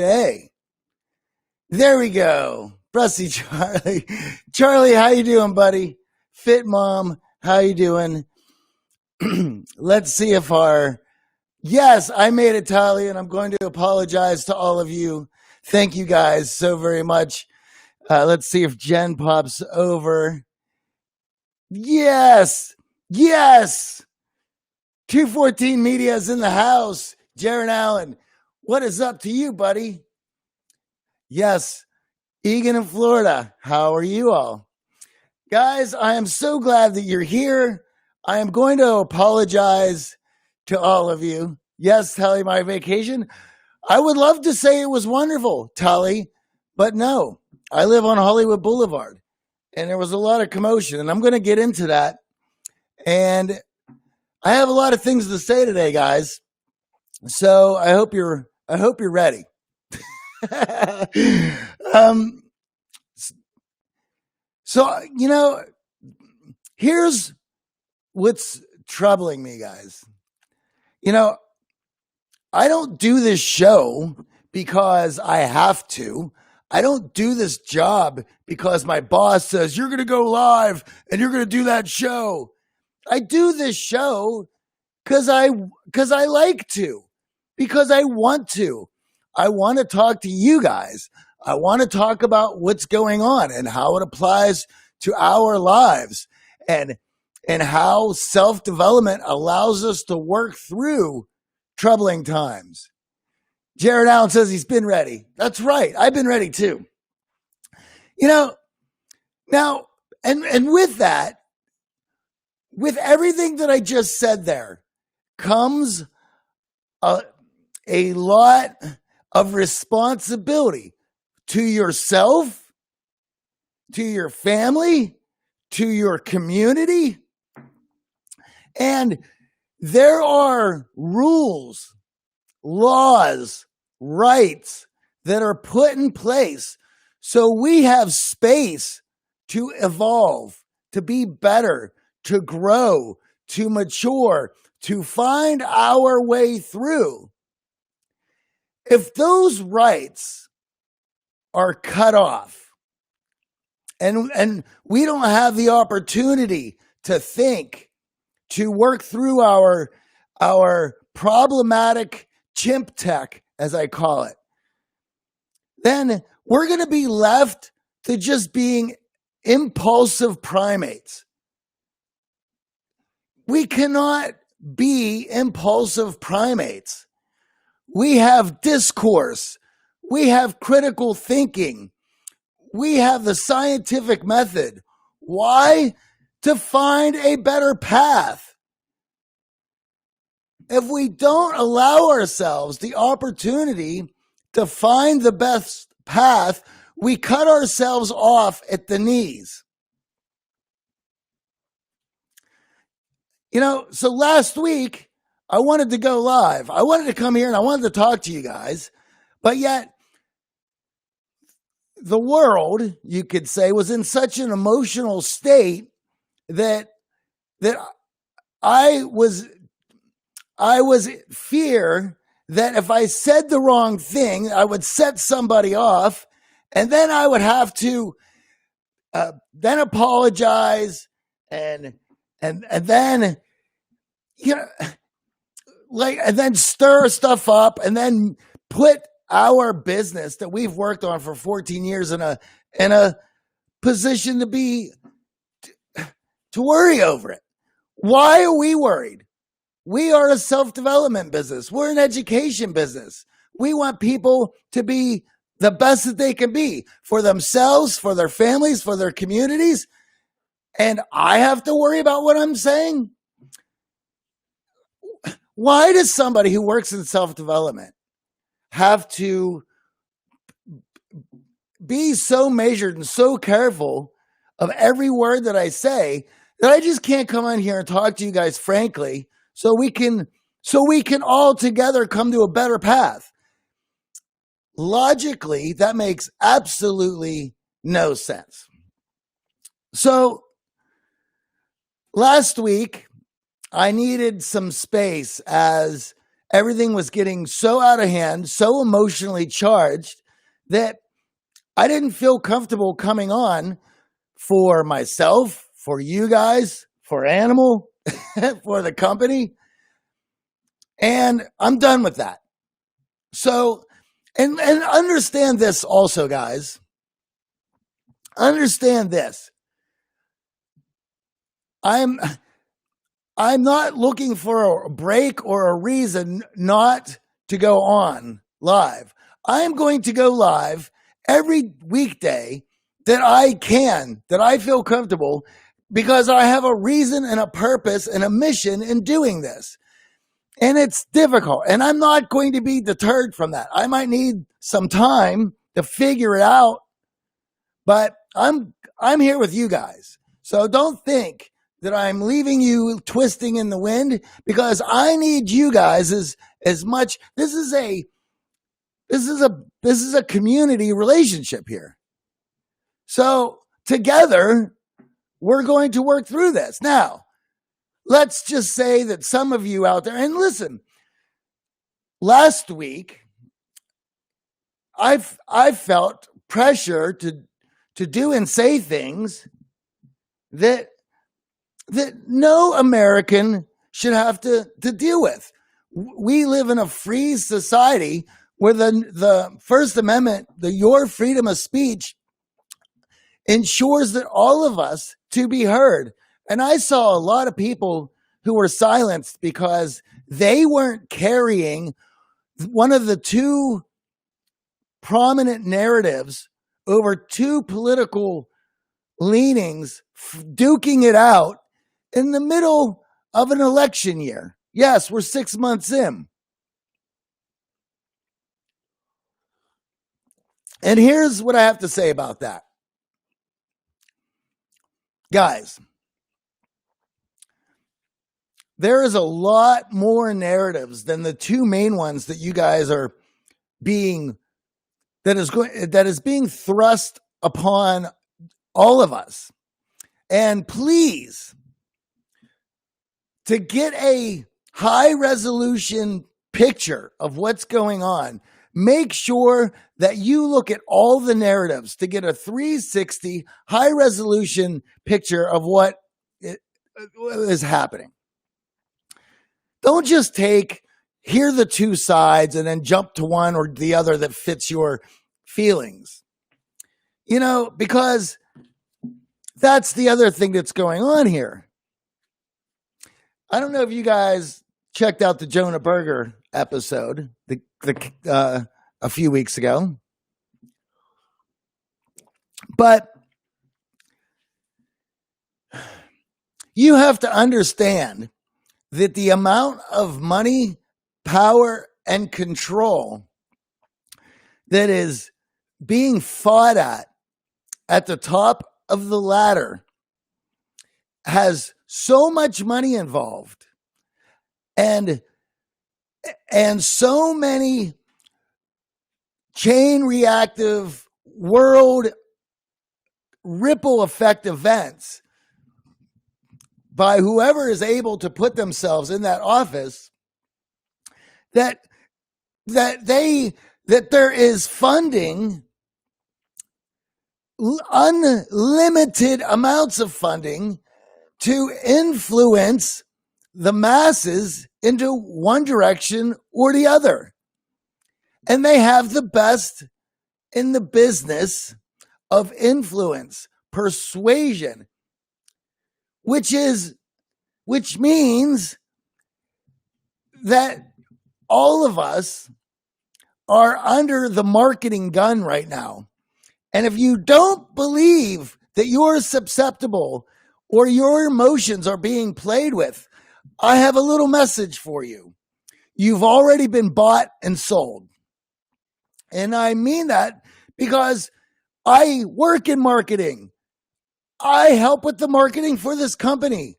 Hey, there we go. Brusty Charlie. Charlie, how you doing, buddy? Fit Mom, how you doing? Let's see if our yes, I made it, Tally, and I'm going to apologize to all of you. Thank you guys so very much. Let's see if Jen pops over. Yes, yes. 214 Media is in the house. Jaron Allen, what is up to you, buddy? Yes, Egan in Florida. How are you all? Guys, I am so glad that you're here. I am going to apologize to all of you. Yes, Tally, my vacation. I would love to say it was wonderful, Tally, but no. I live on Hollywood Boulevard, and there was a lot of commotion, and I'm going to get into that. And I have a lot of things to say today, guys. So I hope you're ready. um, so, here's what's troubling me, guys. I don't do this show because I have to. I don't do this job because my boss says, you're going to go live and you're going to do that show. I do this show because I like to, because I want to. I want to talk to you guys. I want to talk about what's going on and how it applies to our lives and how self-development allows us to work through troubling times. Jared Allen says he's been ready. That's right. I've been ready too. Now, and with that, with everything that I just said there comes a lot of responsibility to yourself, to your family, to your community. And there are rules, laws, rights that are put in place so we have space to evolve, to be better, to grow, to mature, to find our way through. If those rights are cut off and we don't have the opportunity to think, to work through our problematic chimp tech, as I call it, then we're going to be left to just being impulsive primates. We cannot be impulsive primates. We have discourse. We have critical thinking. We have the scientific method. Why? To find a better path. If we don't allow ourselves the opportunity to find the best path, we cut ourselves off at the knees. So last week, I wanted to go live. I wanted to come here and I wanted to talk to you guys, but yet the world, you could say, was in such an emotional state that I was fear that if I said the wrong thing, I would set somebody off, and then I would have to then apologize and then and then stir stuff up and then put our business that we've worked on for 14 years in a position to worry over it. Why are we worried? We are a self-development business. We're an education business. We want people to be the best that they can be for themselves, for their families, for their communities. And I have to worry about what I'm saying? Why does somebody who works in self-development have to be so measured and so careful of every word that I say that I just can't come on here and talk to you guys frankly so we can all together come to a better path? Logically, that makes absolutely no sense. So last week, I needed some space as everything was getting so out of hand, so emotionally charged that I didn't feel comfortable coming on for myself, for you guys, for Animal, for the company. And I'm done with that. So, and understand this also, guys. Understand this. I'm not looking for a break or a reason not to go on live. I'm going to go live every weekday that I can, that I feel comfortable, because I have a reason and a purpose and a mission in doing this. And it's difficult. And I'm not going to be deterred from that. I might need some time to figure it out, but I'm here with you guys. So don't think that I'm leaving you twisting in the wind, because I need you guys as much. This is a community relationship here. So together we're going to work through this. Now, let's just say that some of you out there, and listen, last week I felt pressure to do and say things that no American should have to deal with. We live in a free society where the First Amendment, your freedom of speech, ensures that all of us to be heard. And I saw a lot of people who were silenced because they weren't carrying one of the two prominent narratives over two political leanings, duking it out in the middle of an election year. Yes, we're 6 months in. And here's what I have to say about that. Guys, there is a lot more narratives than the two main ones that you guys are that is being thrust upon all of us. And please, to get a high resolution picture of what's going on, make sure that you look at all the narratives to get a 360 high resolution picture of what is happening. Don't just hear the two sides and then jump to one or the other that fits your feelings. Because that's the other thing that's going on here. I don't know if you guys checked out the Jonah Berger episode a few weeks ago, but you have to understand that the amount of money, power, and control that is being fought at the top of the ladder has so much money involved and so many chain reactive world ripple effect events by whoever is able to put themselves in that office that there is funding, unlimited amounts of funding, to influence the masses into one direction or the other. And they have the best in the business of influence, persuasion, which means that all of us are under the marketing gun right now. And if you don't believe that you're susceptible or your emotions are being played with, I have a little message for you. You've already been bought and sold. And I mean that because I work in marketing. I help with the marketing for this company.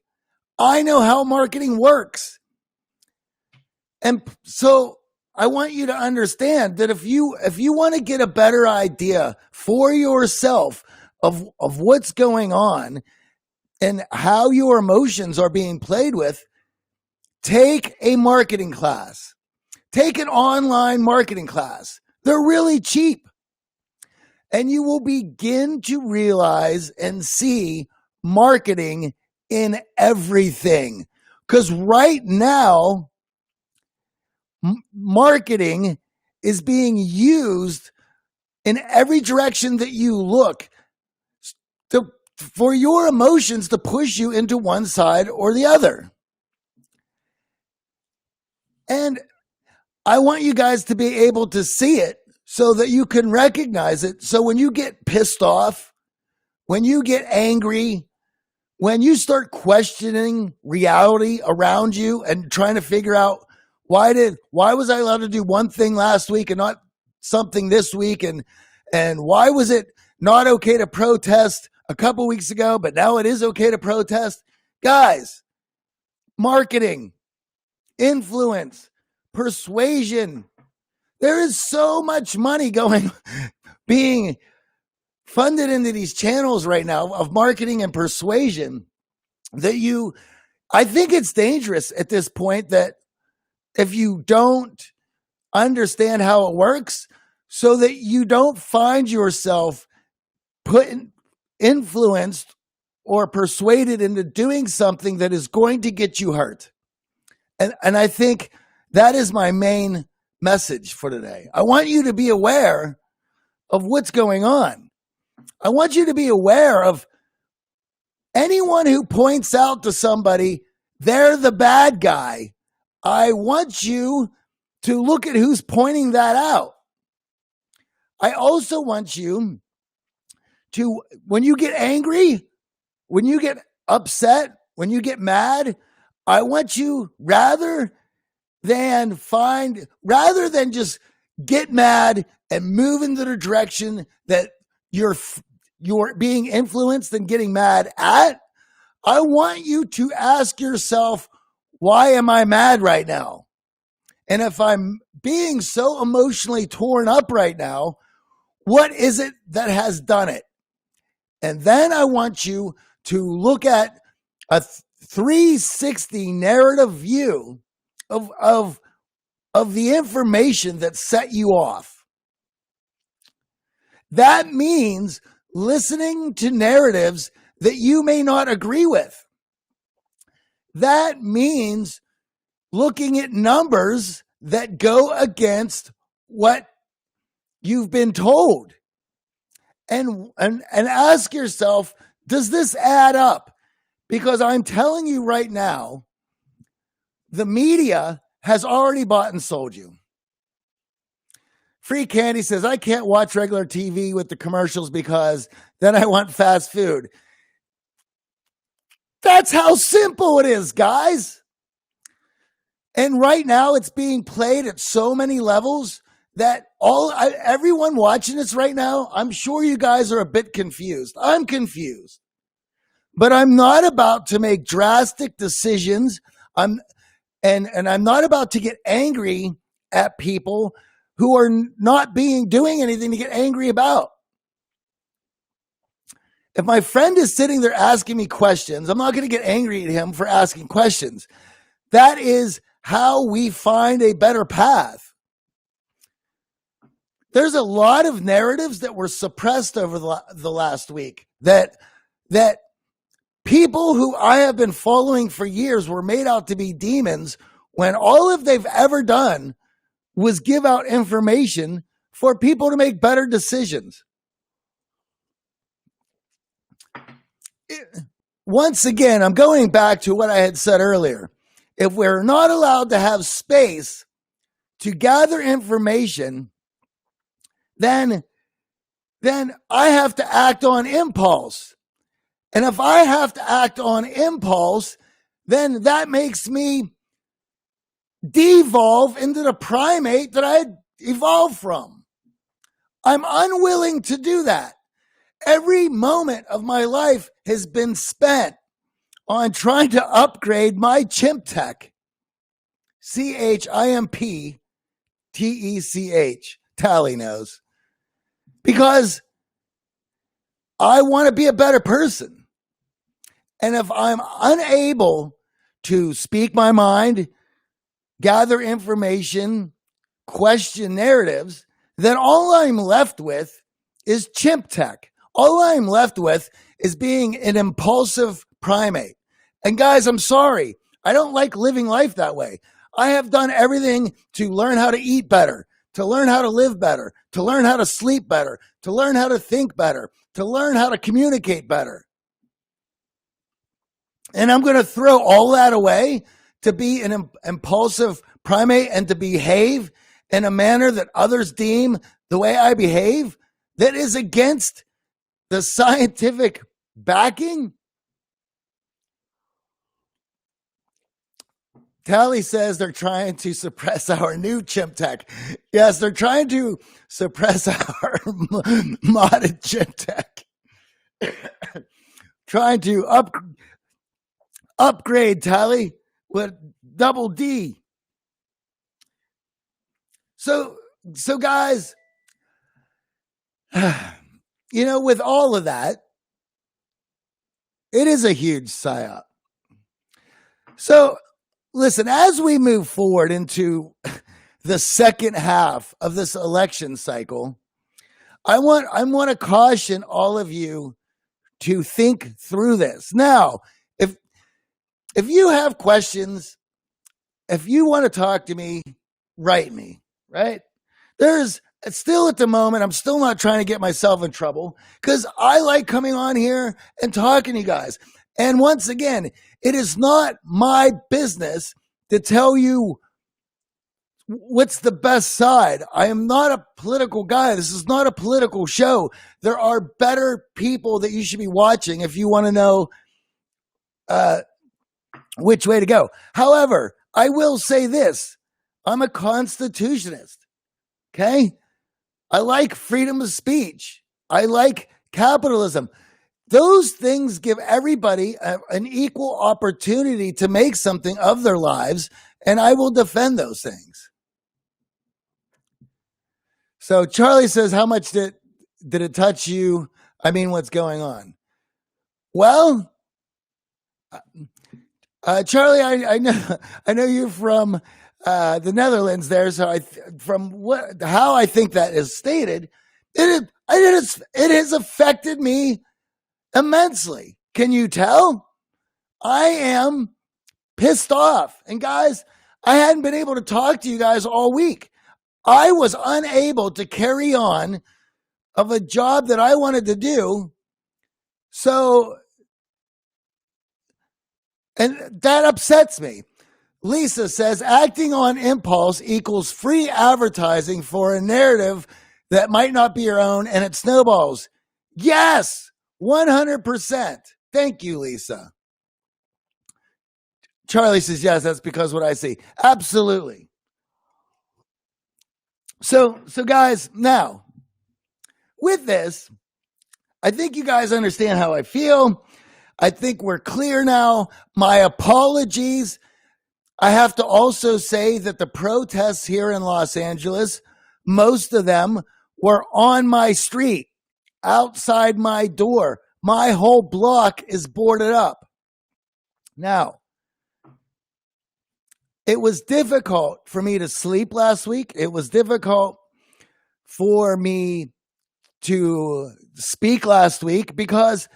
I know how marketing works. And so I want you to understand that if you want to get a better idea for yourself of what's going on and how your emotions are being played with, take a marketing class. take an online marketing class. They're really cheap. And you will begin to realize and see marketing in everything. Because right now, marketing is being used in every direction that you look for your emotions to push you into one side or the other. And I want you guys to be able to see it so that you can recognize it. So when you get pissed off, when you get angry, when you start questioning reality around you and trying to figure out why was I allowed to do one thing last week and not something this week, and why was it not okay to protest a couple weeks ago, but now it is okay to protest? Guys, marketing, influence, persuasion. There is so much money being funded into these channels right now of marketing and persuasion that I think it's dangerous at this point that if you don't understand how it works, so that you don't find yourself influenced or persuaded into doing something that is going to get you hurt. And I think that is my main message for today. I want you to be aware of what's going on. I want you to be aware of anyone who points out to somebody they're the bad guy. I want you to look at who's pointing that out. I also want you to, when you get angry, when you get upset, when you get mad, I want you rather than just get mad and move into the direction that you're being influenced and getting mad at, I want you to ask yourself, why am I mad right now? And if I'm being so emotionally torn up right now, what is it that has done it? And then I want you to look at a 360 narrative view of the information that set you off. That means listening to narratives that you may not agree with. That means looking at numbers that go against what you've been told. And ask yourself, does this add up? Because I'm telling you right now, the media has already bought and sold you. Free Candy says, I can't watch regular TV with the commercials because then I want fast food. That's how simple it is, guys. And right now it's being played at so many levels that everyone watching this right now, I'm sure you guys are a bit confused. I'm confused. But I'm not about to make drastic decisions. I'm not about to get angry at people who are not doing anything to get angry about. If my friend is sitting there asking me questions, I'm not going to get angry at him for asking questions. That is how we find a better path. There's a lot of narratives that were suppressed over the last week that people who I have been following for years were made out to be demons when all they've ever done was give out information for people to make better decisions. Once again, I'm going back to what I had said earlier. If we're not allowed to have space to gather information, then I have to act on impulse. And if I have to act on impulse, then that makes me devolve into the primate that I evolved from. I'm unwilling to do that. Every moment of my life has been spent on trying to upgrade my chimp tech. CHIMPTECH. Tally knows. Because I want to be a better person. And if I'm unable to speak my mind, gather information, question narratives, then all I'm left with is chimp tech. All I'm left with is being an impulsive primate. And guys, I'm sorry. I don't like living life that way. I have done everything to learn how to eat better, to learn how to live better, to learn how to sleep better, to learn how to think better, to learn how to communicate better. And I'm going to throw all that away to be an impulsive primate and to behave in a manner that others deem the way I behave that is against the scientific backing. Tally says they're trying to suppress our new chimp tech. Yes, they're trying to suppress our modded chimp tech. Trying to upgrade Tally with double D. So guys, with all of that, it is a huge psyop. So listen, as we move forward into the second half of this election cycle, I want to caution all of you to think through this. Now, if you have questions, if you want to talk to me, write me, right? There's still at the moment, I'm still not trying to get myself in trouble because I like coming on here and talking to you guys. And once again, it is not my business to tell you what's the best side. I am not a political guy. This is not a political show. There are better people that you should be watching if you want to know which way to go. However, I will say this. I'm a constitutionist. Okay? I like freedom of speech. I like capitalism. Those things give everybody an equal opportunity to make something of their lives, and I will defend those things. So Charlie says, how much did it touch you? I mean, what's going on? Well, Charlie, I know you're from the Netherlands there. So how I think that is stated, it has affected me immensely. Can you tell? I am pissed off. And guys, I hadn't been able to talk to you guys all week. I was unable to carry on of a job that I wanted to do. So, and that upsets me. Lisa says, acting on impulse equals free advertising for a narrative that might not be your own, and it snowballs. Yes, 100%. Thank you, Lisa. Charlie says, yes, that's because what I see. Absolutely. So guys, now, with this, I think you guys understand how I feel. I think we're clear now. My apologies. I have to also say that the protests here in Los Angeles, most of them were on my street, outside my door. My whole block is boarded up. Now, it was difficult for me to sleep last week. It was difficult for me to speak last week because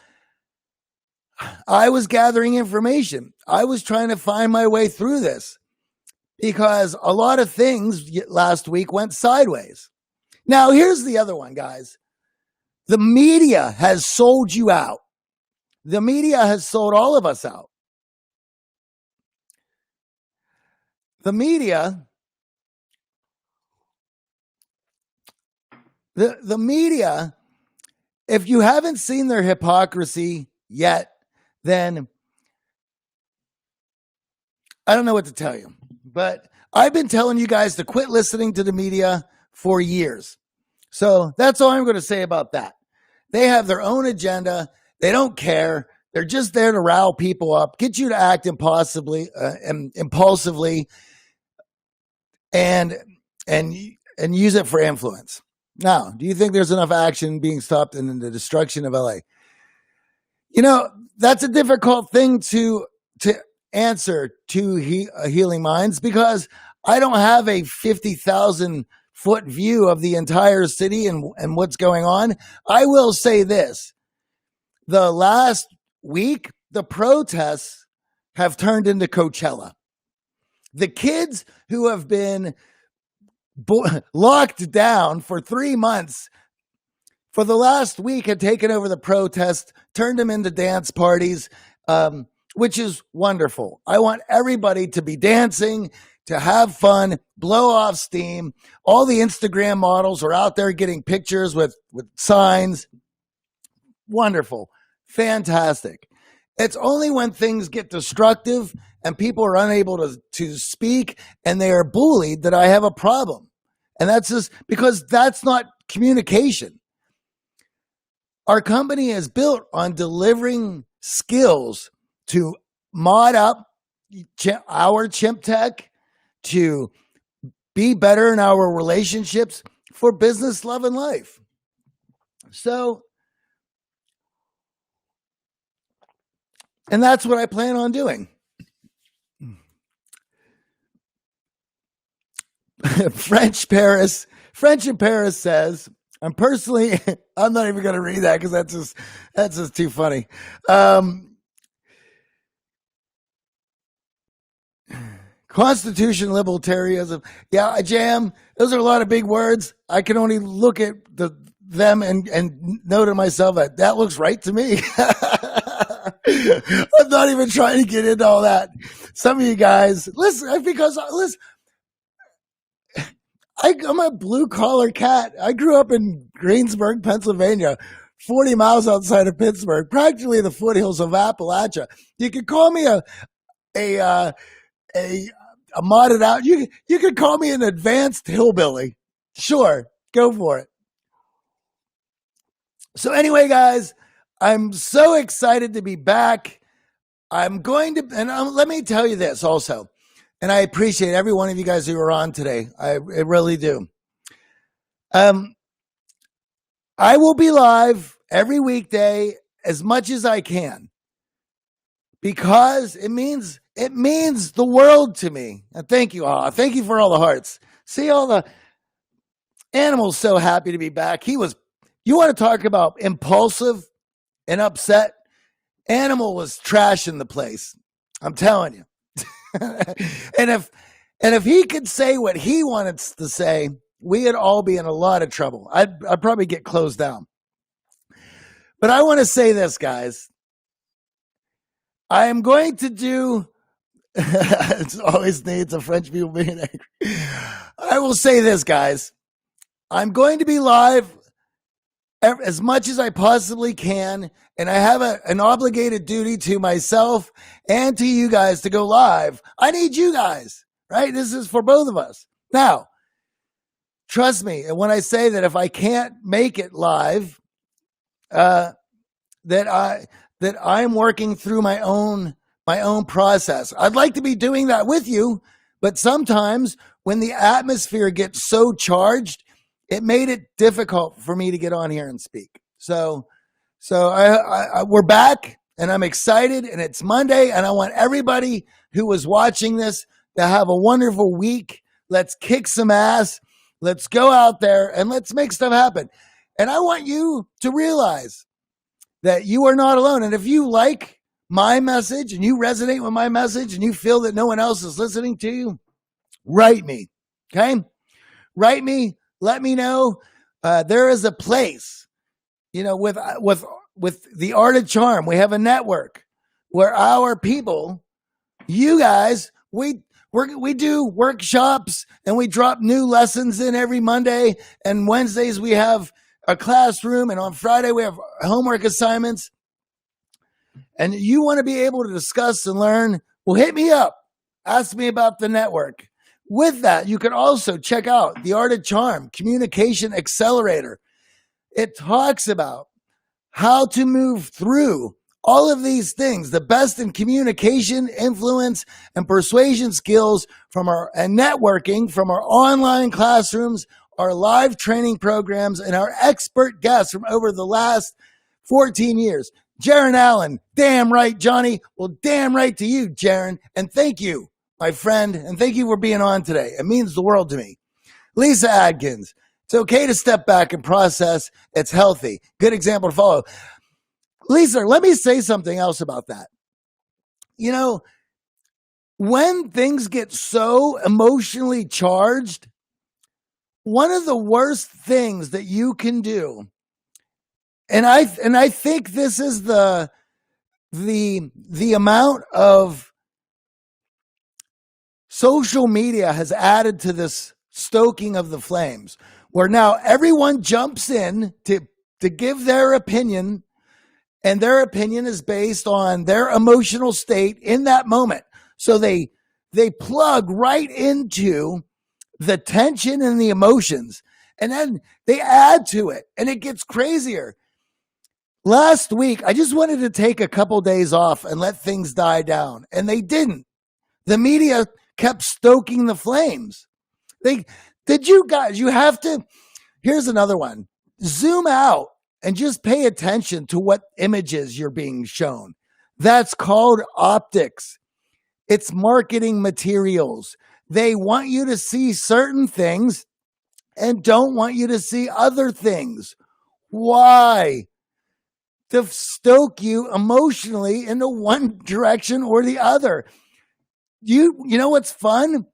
I was gathering information. I was trying to find my way through this because a lot of things last week went sideways. Now, here's the other one, guys. The media has sold you out. The media has sold all of us out. The media, the media, if you haven't seen their hypocrisy yet, then I don't know what to tell you. But I've been telling you guys to quit listening to the media for years. So that's all I'm going to say about that. They have their own agenda. They don't care. They're just there to rile people up, get you to act impulsively, and use it for influence. Now, do you think there's enough action being stopped in the destruction of LA? That's a difficult thing to answer to healing minds because I don't have a 50,000 foot view of the entire city and what's going on. I will say this. The last week, the protests have turned into Coachella. The kids who have been locked down for 3 months for the last week had taken over the protest, turned them into dance parties, which is wonderful. I want everybody to be dancing, to have fun, blow off steam. All the Instagram models are out there getting pictures with signs. Wonderful. Fantastic. It's only when things get destructive and people are unable to speak and they are bullied that I have a problem. And that's just because that's not communication. Our company is built on delivering skills to mod up our chimp tech, to be better in our relationships for business, love, and life. So, and that's what I plan on doing. French in Paris says, I'm not even going to read that because that's just too funny. Constitution, libertarianism. Yeah, Jam, those are a lot of big words. I can only look at them and know to myself that looks right to me. I'm not even trying to get into all that. Some of you guys, listen, I'm a blue collar cat. I grew up in Greensburg, Pennsylvania, 40 miles outside of Pittsburgh, practically the foothills of Appalachia. You could call me a modded out. You could call me an advanced hillbilly. Sure, go for it. So anyway, guys, I'm so excited to be back. I'm going to, and let me tell you this also, and I appreciate every one of you guys who are on today. I really do. I will be live every weekday as much as I can because it means the world to me. And thank you all. Thank you for all the hearts. See all the animals so happy to be back. You want to talk about impulsive and upset? Animal was trashing the place. I'm telling you. and if he could say what he wanted to say, we'd all be in a lot of trouble. I'd probably get closed down. But I want to say this, guys. I am going to do it always needs a French people being angry. I will say this, guys. I'm going to be live as much as I possibly can, and I have an obligated duty to myself and to you guys to go live. I need you guys, right? This is for both of us. Now, trust me, when I say that if I can't make it live, that I'm working through my own process. I'd like to be doing that with you, but sometimes when the atmosphere gets so charged, it made it difficult for me to get on here and speak. So we're back, and I'm excited, and it's Monday, and I want everybody who was watching this to have a wonderful week. Let's kick some ass. Let's go out there, and let's make stuff happen. And I want you to realize that you are not alone. And if you like my message and you resonate with my message and you feel that no one else is listening to you, write me, okay? Write me. Let me know. There is a place, with the Art of Charm. We have a network where our people, you guys, we do workshops and we drop new lessons in every Monday, and Wednesdays we have a classroom, and on Friday we have homework assignments. And you want to be able to discuss and learn, well, hit me up. Ask me about the network. With that, you can also check out the Art of Charm, Communication Accelerator. It talks about how to move through all of these things, the best in communication, influence, and persuasion skills and networking from our online classrooms, our live training programs, and our expert guests from over the last 14 years. Jaron Allen, damn right, Johnny. Well, damn right to you, Jaron. And thank you my friend, and thank you for being on today. It means the world to me. Lisa Adkins, it's okay to step back and process. It's healthy. Good example to follow. Lisa, let me say something else about that. You know, when things get so emotionally charged, one of the worst things that you can do, and I think this is the amount of social media has added to this stoking of the flames, where now everyone jumps in to give their opinion, and their opinion is based on their emotional state in that moment. So they plug right into the tension and the emotions, and then they add to it, and it gets crazier. Last week, I just wanted to take a couple days off and let things die down, and they didn't. The media kept stoking the flames. You have to, here's another one. Zoom out and just pay attention to what images you're being shown. That's called optics. It's marketing materials. They want you to see certain things and don't want you to see other things. Why? To stoke you emotionally into one direction or the other. You know what's fun?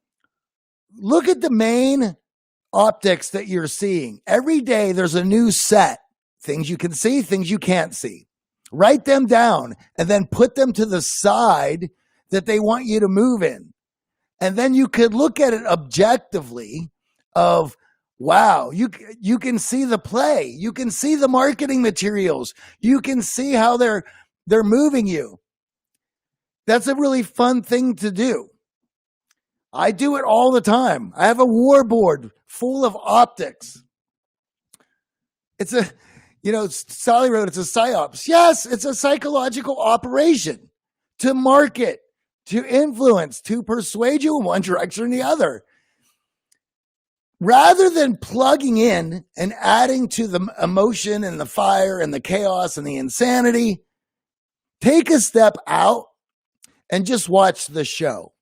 Look at the main optics that you're seeing. Every day there's a new set. Things you can see, things you can't see. Write them down and then put them to the side that they want you to move in. And then you could look at it objectively of, wow, you can see the play. You can see the marketing materials. You can see how they're moving you. That's a really fun thing to do. I do it all the time. I have a war board full of optics. Sally wrote, it's a psyops. Yes, it's a psychological operation to market, to influence, to persuade you in one direction or the other. Rather than plugging in and adding to the emotion and the fire and the chaos and the insanity, take a step out and just watch the show.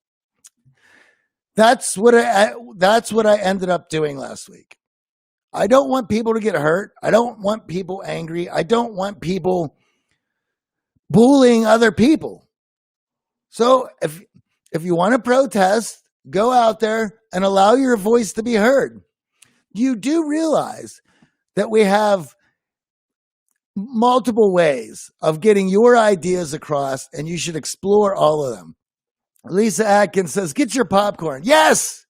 That's what I ended up doing last week. I don't want people to get hurt. I don't want people angry. I don't want people bullying other people. So if you want to protest, go out there and allow your voice to be heard. You do realize that we have multiple ways of getting your ideas across, and you should explore all of them. Lisa Atkins says, get your popcorn. Yes.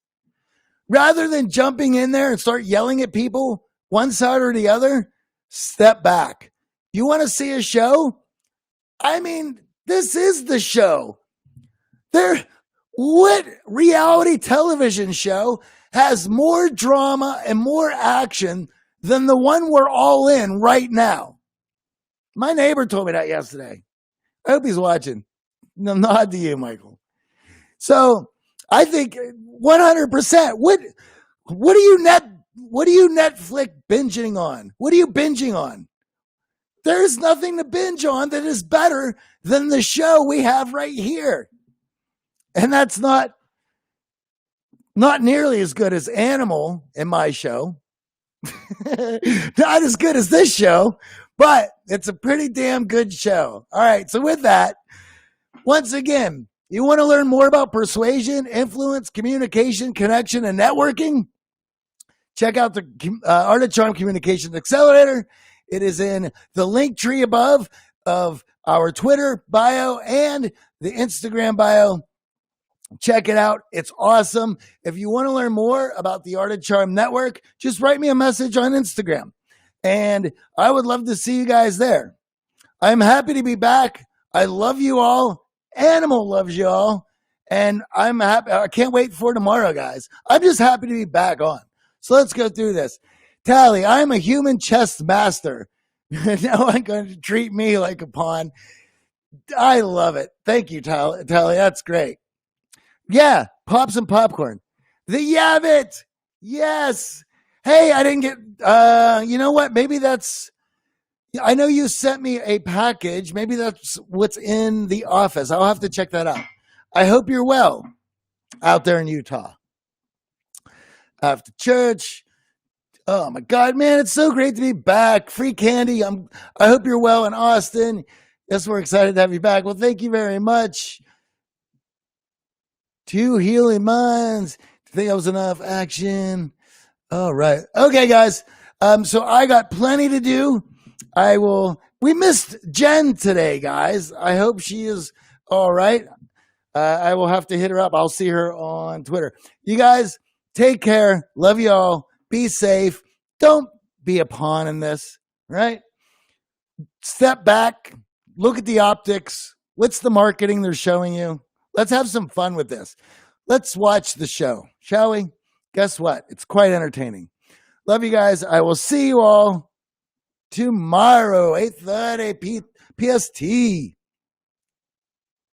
Rather than jumping in there and start yelling at people, one side or the other, step back. You want to see a show? I mean, this is the show. What reality television show has more drama and more action than the one we're all in right now? My neighbor told me that yesterday. I hope he's watching. No, nod to you, Michael. So I think 100%. What are you Netflix binging on? What are you binging on? There's nothing to binge on that is better than the show we have right here. And that's not nearly as good as Animal in my show. Not as good as this show, but it's a pretty damn good show. All right. So with that, once again, you want to learn more about persuasion, influence, communication, connection, and networking? Check out the Art of Charm Communications Accelerator. It is in the link tree above of our Twitter bio and the Instagram bio. Check it out. It's awesome. If you want to learn more about the Art of Charm Network, just write me a message on Instagram, and I would love to see you guys there. I'm happy to be back. I love you all. Animal loves you all. And I'm happy. I can't wait for tomorrow, guys. I'm just happy to be back on. So let's go through this. Tally, I'm a human chess master. Now I'm going to treat me like a pawn. I love it. Thank you, Tally. That's great. Yeah, pop some popcorn. The Yabbit. Yes. Hey, I didn't get, you know what? Maybe I know you sent me a package. Maybe that's what's in the office. I'll have to check that out. I hope you're well. out there in Utah. After church. Oh my God, man, it's so great to be back. Free candy. I hope you're well in Austin. Yes, we're excited to have you back. Well, thank you very much. 2 healing minds. Do you think that was enough action? All right. Okay, guys. So I got plenty to do. We missed Jen today, guys. I hope she is all right. I will have to hit her up. I'll see her on Twitter. You guys, take care. Love you all. Be safe. Don't be a pawn in this, right? Step back. Look at the optics. What's the marketing they're showing you? Let's have some fun with this. Let's watch the show, shall we? Guess what? It's quite entertaining. Love you guys. I will see you all tomorrow, 8:30 PST.